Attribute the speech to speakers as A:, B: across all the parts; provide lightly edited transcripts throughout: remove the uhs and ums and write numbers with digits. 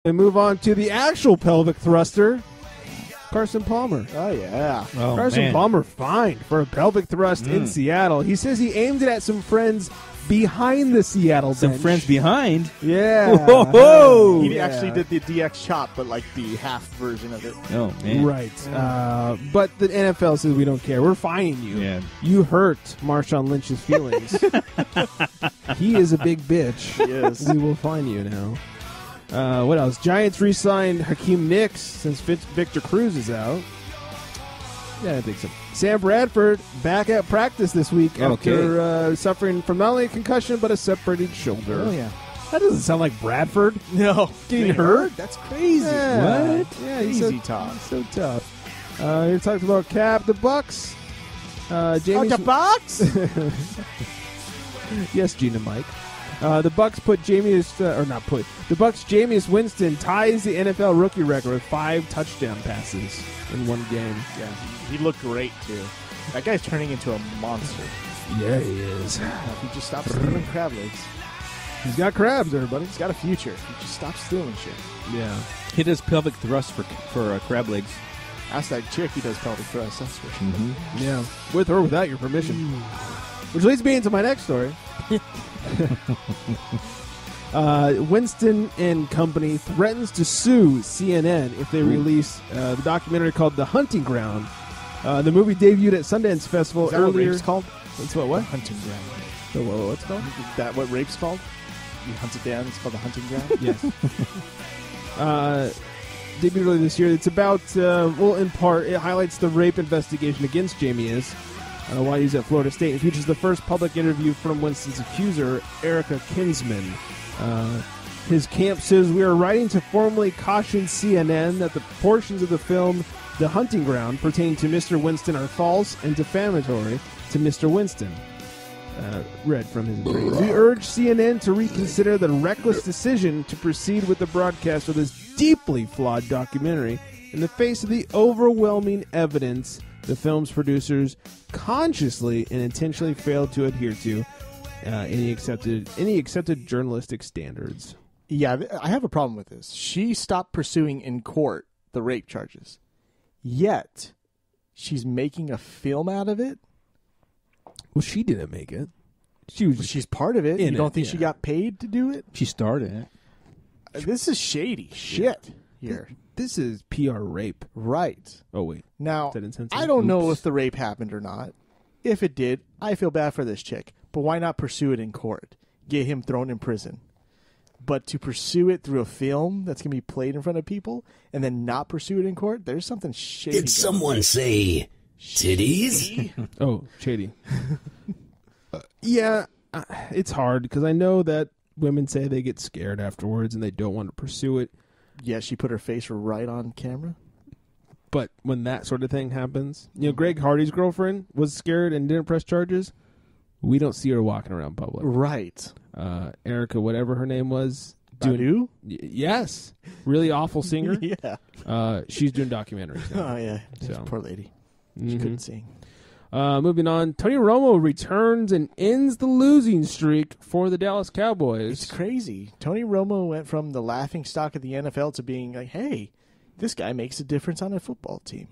A: And move on to the actual pelvic thruster, Carson Palmer.
B: Oh, yeah.
C: Oh,
A: Carson
C: man.
A: Palmer fined for a pelvic thrust in Seattle. He says he aimed it at some friends behind the Seattle
C: Some
A: bench.
C: friends behind.
A: Yeah.
C: Whoa!
B: He actually did the DX chop, but like the half version of it.
C: Oh, man.
A: Right. But the NFL says we don't care. We're fining you.
C: Yeah.
A: You hurt Marshawn Lynch's feelings. He is a big bitch.
B: He is.
A: We will fine you now. What else? Giants re-signed Hakeem Nicks since Victor Cruz is out. Yeah, I think so. Sam Bradford back at practice this week after suffering from not only a concussion but a separated shoulder.
B: Oh, yeah.
A: That doesn't sound like Bradford.
B: No.
A: Getting hurt?
B: That's crazy.
A: Yeah.
C: What?
A: Yeah, he's
B: Easy
A: so,
B: talk.
A: he's so tough. He talked about Cap, the Bucks. Jamie's,
B: the box?
A: yes, Gina Mike. The Bucks put the Bucks' Jameis Winston ties the NFL rookie record with 5 touchdown passes in one game.
B: Yeah. He looked great, too. That guy's turning into a monster.
A: Yeah, he is.
B: If he just stops stealing crab legs,
A: He's got crabs, everybody.
B: he's got a future. If he just stops stealing shit.
A: Yeah.
C: He does pelvic thrust for crab legs.
B: Ask that chick he does pelvic thrust. That's for sure.
A: Yeah. With or without your permission. Which leads me into my next story. Winston and company threatens to sue CNN if they release the documentary called The Hunting Ground. The movie debuted at Sundance Festival
B: Is that
A: earlier.
B: what rape's called?
A: That's what?
B: Hunting ground.
A: What's it called?
B: Is that what rape's called? You hunt it down, it's called the hunting ground?
A: Yes. Debuted earlier this year. It's about, in part, it highlights the rape investigation against Jameis while he was at Florida State. It features the first public interview from Winston's accuser, Erica Kinsman. His camp says, "We are writing to formally caution CNN that the portions of the film The Hunting Ground pertaining to Mr. Winston are false and defamatory to Mr. Winston." Read from his attorney. "We urge CNN to reconsider the reckless decision to proceed with the broadcast of this deeply flawed documentary in the face of the overwhelming evidence the film's producers consciously and intentionally failed to adhere to any accepted journalistic standards."
B: Yeah, I have a problem with this. She stopped pursuing in court the rape charges. Yet, she's making a film out of it.
A: Well, she didn't make it.
B: She's part of it. You don't think she
A: yeah.
B: got paid to do it?
C: She started it.
B: This is shady shit here.
A: This is PR rape.
B: Right.
A: Oh, wait.
B: Now,
A: Is that insensitive?
B: I don't know
A: Oops.
B: if the rape happened or not. If it did, I feel bad for this chick. But why not pursue it in court? Get him thrown in prison. But to pursue it through a film that's going to be played in front of people and then not pursue it in court, there's something shady.
D: Did someone say titties?
A: Oh, shady. Yeah, it's hard because I know that women say they get scared afterwards and they don't want to pursue it.
B: Yeah, she put her face right on camera.
A: But when that sort of thing happens, Greg Hardy's girlfriend was scared and didn't press charges. We don't see her walking around public.
B: Right.
A: Erica, whatever her name was.
B: Badu?
A: Yes. Really awful singer.
B: Yeah.
A: She's doing documentaries now.
B: Oh, yeah.
A: So.
B: Poor lady. She couldn't sing.
A: Moving on, Tony Romo returns and ends the losing streak for the Dallas Cowboys.
B: It's crazy. Tony Romo went from the laughing stock of the NFL to being like, hey, this guy makes a difference on a football team.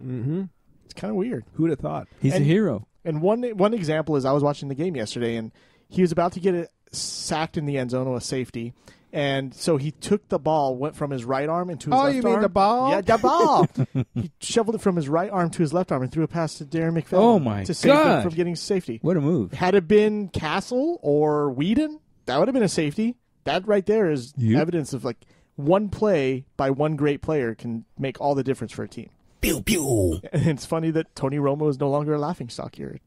A: Mm-hmm.
B: It's kind of weird.
A: Who'd have thought?
C: He's a hero.
B: And one example is I was watching the game yesterday, and he was about to get it sacked in the end zone with a safety. And so he took the ball, went from his right arm into his left arm.
A: Oh, you mean the ball?
B: Yeah, the ball. He shoveled it from his right arm to his left arm and threw it past to Darren McFadden.
C: Oh, my
B: to save him
C: God.
B: from getting safety.
C: What a move.
B: Had it been Castle or Whedon, that would have been a safety. That right there is evidence of like one play by one great player can make all the difference for a team.
D: Pew pew.
B: And it's funny that Tony Romo is no longer a laughingstock here.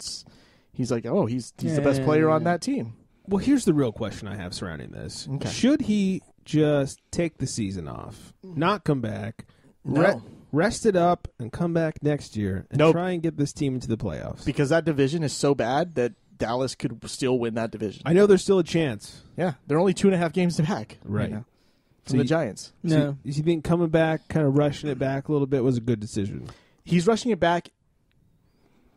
B: He's like, oh, he's the best player on that team.
A: Well, here's the real question I have surrounding this.
B: Okay.
A: Should he just take the season off, not come back,
B: No.
A: rest it up, and come back next year and
B: Nope.
A: try and get this team into the playoffs?
B: Because that division is so bad that Dallas could still win that division.
A: I know there's still a chance.
B: Yeah, they're only 2.5 games back
A: Right.
B: now
A: So
B: from the
A: you-
B: Giants.
C: No.
A: So you think coming back, kind of rushing it back a little bit was a good decision?
B: He's rushing it back.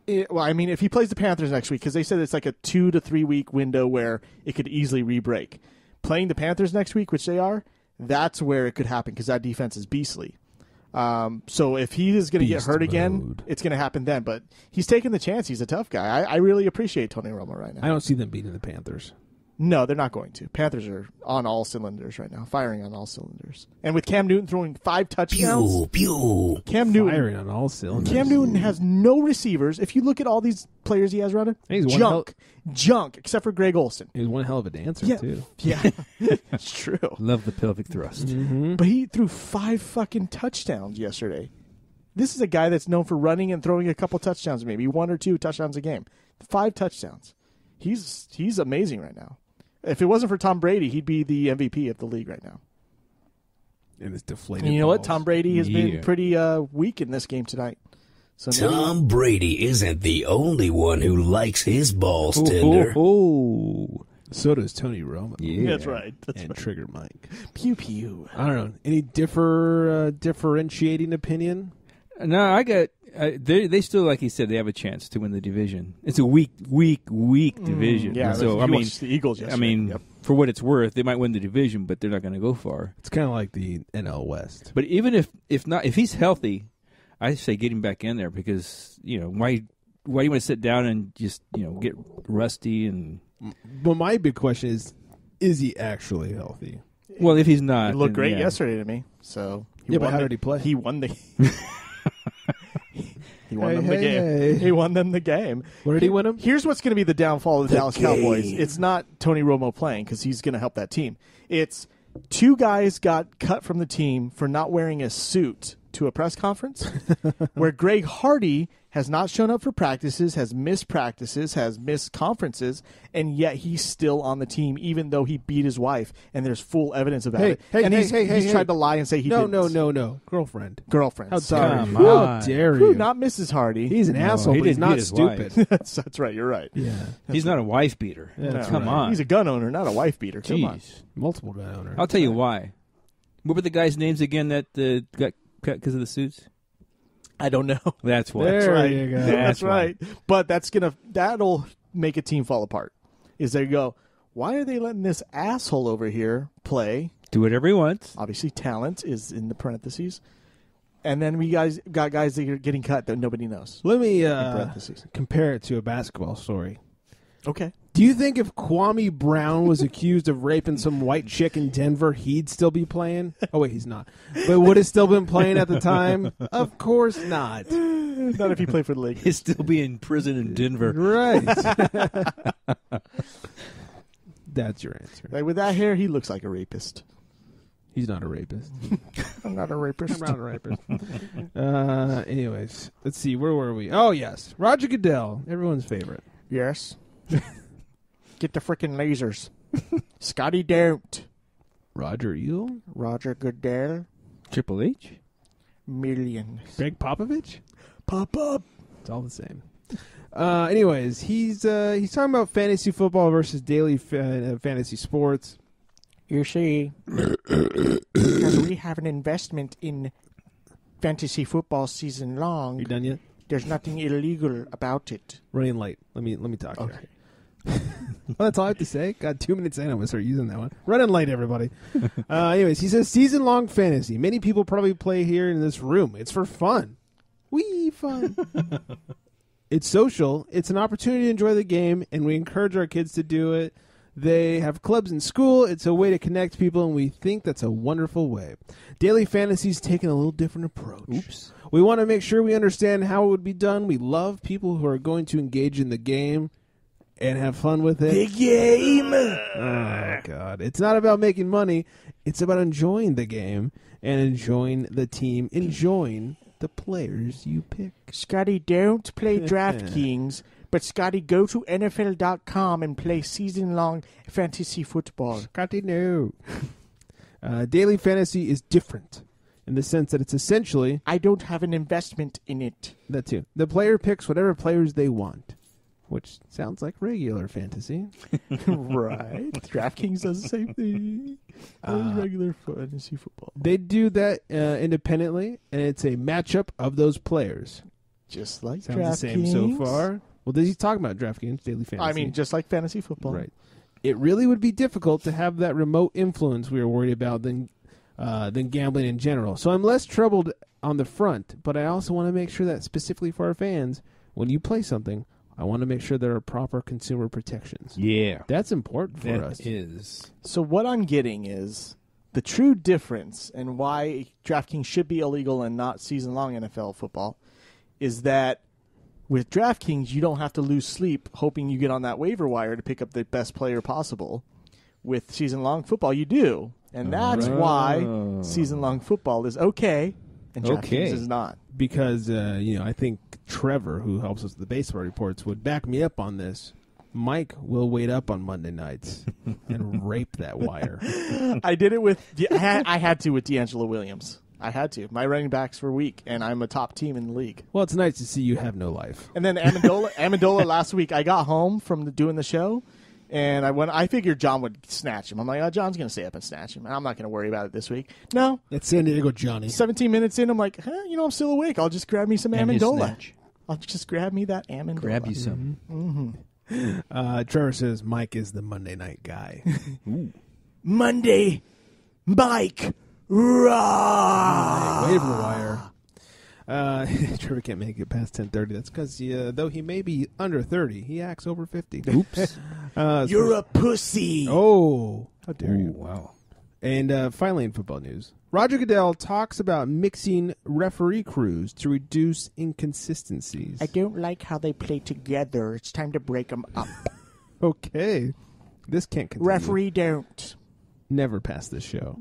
B: Well, I mean, if he plays the Panthers next week, because they said it's like a 2 to 3 week window where it could easily re-break. Playing the Panthers next week, which they are, that's where it could happen because that defense is beastly. So if he is going to get
A: Beast
B: hurt again,
A: mode.
B: it's going to happen then. But he's taking the chance. He's a tough guy. I really appreciate Tony Romo right now.
A: I don't see them beating the Panthers.
B: No, they're not going to. Panthers are on all cylinders right now, firing on all cylinders. And with Cam Newton throwing 5 touchdowns,
D: Pew, pew.
B: Cam Newton
A: Firing on all cylinders.
B: Cam Newton has no receivers. If you look at all these players he has running,
A: He's one
B: junk, except for Greg Olsen.
A: He was one hell of a dancer,
B: Yeah,
A: too.
B: yeah, that's true.
C: Love the pelvic thrust.
A: Mm-hmm.
B: But he threw 5 fucking touchdowns yesterday. This is a guy that's known for running and throwing a couple touchdowns, maybe 1 or 2 touchdowns a game. 5 touchdowns. He's amazing right now. If it wasn't for Tom Brady, he'd be the MVP of the league right now.
A: And it's deflated.
B: And you know what?
A: balls.
B: Tom Brady has
C: Yeah.
B: been pretty weak in this game tonight. So maybe-
D: Tom Brady isn't the only one who likes his balls tender.
C: Oh,
A: So does Tony Romo.
C: yeah.
B: That's right. That's
A: And
B: right.
A: Trigger Mike.
B: Pew pew.
A: I don't know. Any differentiating opinion?
C: No, I got. They still, like you said, they have a chance to win the division. It's a weak division.
B: Yeah.
C: So
B: you
C: I mean,
B: watched the Eagles yesterday.
C: I mean,
B: Yep.
C: for what it's worth, they might win the division, but they're not going to go far.
A: It's kind of like the NL West.
C: But even if he's healthy, I say get him back in there because why do you want to sit down and just get rusty and
A: But my big question is he actually healthy?
C: well if he's not,
B: He looked
C: then,
B: great
C: yeah.
B: yesterday to me. So
A: Yeah, but how did he play?
B: He won the. He won
A: Hey,
B: them the
A: hey,
B: game.
A: hey.
B: He won them the game.
A: Where did he win him?
B: Here's what's going to be the downfall of the Dallas
D: game.
B: Cowboys. It's not Tony Romo playing because he's going to help that team. It's 2 guys got cut from the team for not wearing a suit to a press conference, where Greg Hardy has not shown up for practices, has missed conferences, and yet he's still on the team, even though he beat his wife, and there's full evidence about it. And he's tried to lie and say he
A: No,
B: didn't.
A: no. Girlfriend.
B: Girlfriend.
A: How
B: Sorry.
A: dare
C: Come
A: you? How
C: on.
A: dare
B: Whew,
A: you?
B: not Mrs. Hardy.
A: He's an asshole,
C: he
A: but he's
C: didn't
A: not
C: beat his
A: stupid.
C: wife.
B: that's right. You're right.
A: Yeah.
C: He's not a wife beater.
A: That's
C: Come
A: right.
C: on,
B: He's a gun owner, not a wife beater. Come on.
C: Jeez.
A: Multiple gun owner.
C: I'll tell you why. What were the guys' names again that got cut because of the suits?
B: I don't know.
C: That's why.
A: There
B: That's right.
A: you go.
B: That's
C: why.
B: right. But that'll make a team fall apart. Is they go, why are they letting this asshole over here play?
C: Do whatever he wants.
B: Obviously, talent is in the parentheses. And then we got guys that are getting cut that nobody knows.
A: Let me
B: parentheses.
A: compare it to a basketball story.
B: Okay.
A: Do you think if Kwame Brown was accused of raping some white chick in Denver, he'd still be playing? Oh, wait, he's not. But would have still been playing at the time? Of course not.
B: Not if you play for the Lakers.
C: He'd still be in prison in Denver.
A: Right. That's your answer.
B: Like, with that hair, he looks like a rapist.
A: He's not a rapist.
B: I'm not a rapist.
A: I'm not a rapist. Anyways, let's see. Where were we? Oh, yes. Roger Goodell, everyone's favorite.
B: Yes. Get the frickin' lasers. Scotty don't.
A: Roger Eel?
B: Roger Goodell.
C: Triple H?
B: Millions.
A: Greg Popovich?
B: Pop up.
A: It's all the same. Anyways, he's talking about fantasy football versus daily fantasy sports.
B: You see, because we have an investment in fantasy football season long,
A: You done yet?
B: there's nothing illegal about it.
A: Running late. Let me talk
B: Okay.
A: here. Well, that's all I have to say. Got 2 minutes in. I'm gonna start using that one. Running late, everybody. Anyways, he says season-long fantasy. Many people probably play here in this room. It's for fun. Wee fun. It's social. It's an opportunity to enjoy the game, and we encourage our kids to do it. They have clubs in school. It's a way to connect people, and we think that's a wonderful way. Daily Fantasy's taken a little different approach.
C: Oops.
A: We want to make sure we understand how it would be done. We love people who are going to engage in the game and have fun with it.
B: The game!
A: Oh, God. It's not about making money. It's about enjoying the game and enjoying the team, enjoying the players you pick.
B: Scotty, don't play DraftKings, but Scotty, go to NFL.com and play season-long fantasy football.
A: Scotty, no. Daily Fantasy is different in the sense that it's essentially
B: I don't have an investment in it.
A: that too. The player picks whatever players they want, which sounds like regular fantasy.
B: Right. DraftKings does the same thing as regular fantasy football.
A: They do that independently, and it's a matchup of those players.
B: Just like
A: Sounds the same so far. Well, he's talking about DraftKings Daily Fantasy.
B: I mean, just like fantasy football.
A: right. It really would be difficult to have that remote influence we were worried about than than gambling in general. So I'm less troubled on the front, but I also want to make sure that specifically for our fans, when you play something, I want to make sure there are proper consumer protections.
C: Yeah.
A: That's important for us.
C: That is.
B: So what I'm getting is the true difference and why DraftKings should be illegal and not season-long NFL football is that with DraftKings, you don't have to lose sleep hoping you get on that waiver wire to pick up the best player possible. With season-long football, you do. And that's why season-long football is okay and DraftKings is not.
A: Because, I think Trevor, who helps us with the baseball reports, would back me up on this. Mike will wait up on Monday nights and rape that wire.
B: I did it with I had to with D'Angelo Williams. I had to. My running backs were weak, and I'm a top team in the league.
A: Well, it's nice to see you have no life.
B: And then Amendola last week, I got home from doing the show, and I figured John would snatch him. I'm like, John's going to stay up and snatch him. I'm not going to worry about it this week. No.
A: That's San Diego Johnny.
B: 17 minutes in, I'm like, I'm still awake. I'll just grab me some
C: And his
B: Amendola.
C: snatch.
B: I'll just grab me that Amendola.
C: Grab you some.
A: Trevor says Mike is the Monday night guy.
B: Monday, Mike, raw.
A: Waiver wire. Trevor can't make it past 10:30. That's because though he may be under 30, he acts over 50.
C: Oops.
B: You're a pussy.
A: Oh, how dare you!
C: Wow.
A: And finally, in football news, Roger Goodell talks about mixing referee crews to reduce inconsistencies.
B: I don't like how they play together. It's time to break them up.
A: Okay, this can't continue.
B: Referee don't.
A: Never pass this show.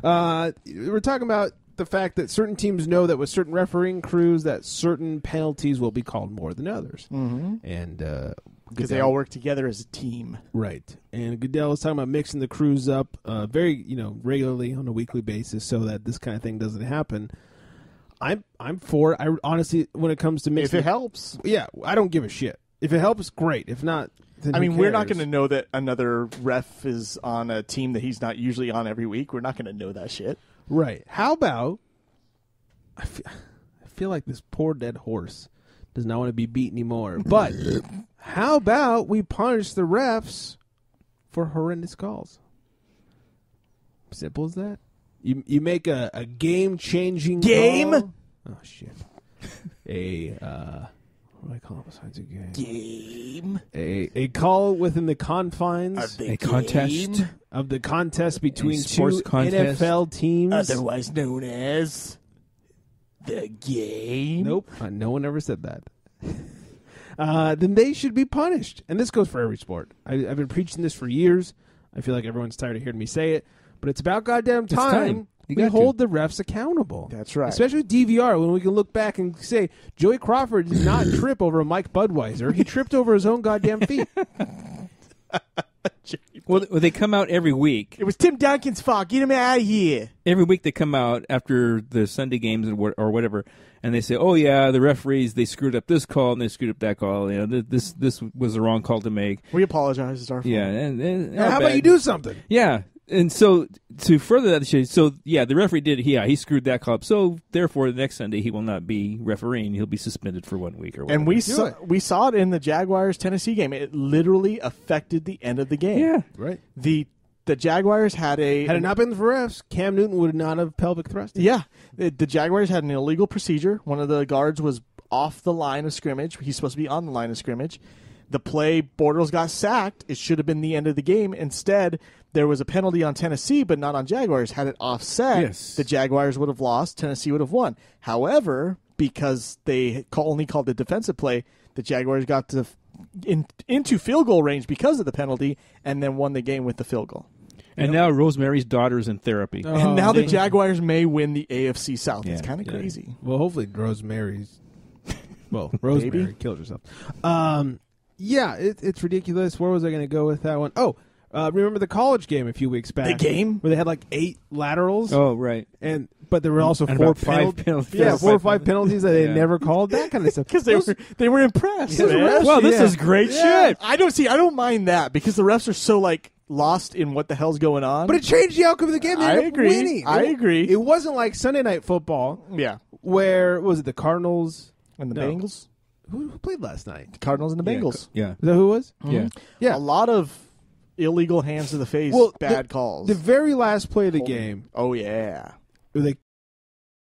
A: We're talking about the fact that certain teams know that with certain refereeing crews that certain penalties will be called more than others.
B: Mm-hmm.
A: And
B: because they all work together as a team.
A: Right. And Goodell is talking about mixing the crews up very, regularly on a weekly basis so that this kind of thing doesn't happen. I'm for it. I honestly, when it comes to mixing,
B: if it helps.
A: Yeah, I don't give a shit. If it helps, great. If not, then who
B: we're not
A: cares?
B: going to know that another ref is on a team that he's not usually on every week. We're not going to know that shit.
A: Right. How about, I feel like this poor dead horse does not want to be beat anymore. But how about we punish the refs for horrendous calls? Simple as that. You make a game-changing
B: Game?
A: call. Oh, shit. What do I call it besides a game?
B: Game.
A: A call within the confines
B: Of the
C: contest
A: of the contest between
C: sports
A: two
C: contest.
A: NFL teams.
B: Otherwise known as the game.
A: Nope. No one ever said that. Then they should be punished. And this goes for every sport. I've been preaching this for years. I feel like everyone's tired of hearing me say it. But it's about goddamn time we hold the refs accountable.
B: That's right.
A: Especially with DVR, when we can look back and say, Joey Crawford did not trip over Mike Budweiser. He tripped over his own goddamn feet.
C: Well, they come out every week.
B: It was Tim Duncan's fault. Get him out of here.
C: Every week they come out after the Sunday games or whatever, and they say, "Oh yeah, the referees they screwed up this call and they screwed up that call. This was the wrong call to make."
B: We apologize. It's our fault.
C: Yeah, and
A: How about you do something?
C: Yeah, and so to further that, the referee did. He screwed that call up. So therefore, the next Sunday he will not be refereeing. He'll be suspended for 1 week or whatever.
B: And we saw it in the Jaguars Tennessee game. It literally affected the end of the game.
C: Yeah,
A: right.
B: The Jaguars had
A: it not been for refs, Cam Newton would not have pelvic thrusted.
B: Yeah, the Jaguars had an illegal procedure. One of the guards was off the line of scrimmage. He's supposed to be on the line of scrimmage. The play, Bortles got sacked. It should have been the end of the game. Instead, there was a penalty on Tennessee, but not on Jaguars. Had it offset,
C: Yes.
B: the Jaguars would have lost. Tennessee would have won. However, because they only called the defensive play, the Jaguars got into field goal range because of the penalty and then won the game with the field goal.
C: and now Rosemary's daughter's in therapy.
B: And now the Jaguars may win the AFC South.
C: Yeah,
B: It's kind of
C: yeah.
B: crazy.
A: Well, hopefully Rosemary's... Well, Rosemary killed herself. Yeah, it's ridiculous. Where was I going to go with that one? Oh, remember the college game a few weeks back?
B: The game?
A: Where they had like 8 laterals?
C: Oh, right.
A: But there were also
C: And
A: 4
C: about 5 penalties.
A: Yeah, 4 or 5 penalties that they
C: Yeah.
A: never called. That kind of stuff.
B: Because they were impressed.
A: Those
B: man.
A: refs,
C: Well, this
A: yeah.
C: is great
B: Yeah.
C: shit.
B: I don't mind that because the refs are so lost in what the hell's going on.
A: But it changed the outcome of the game. They
B: I
A: ended up
B: agree.
A: winning.
B: I agree.
A: It wasn't like Sunday Night Football
B: yeah,
A: where, was it the Cardinals?
B: and the
A: No.
B: Bengals,
A: Who played last night?
B: the Cardinals and the Bengals.
C: Yeah.
A: Is that who it was?
C: Yeah.
A: Yeah.
B: A lot of illegal hands to the face, bad calls.
A: The very last play of the game,
B: Oh yeah.
A: they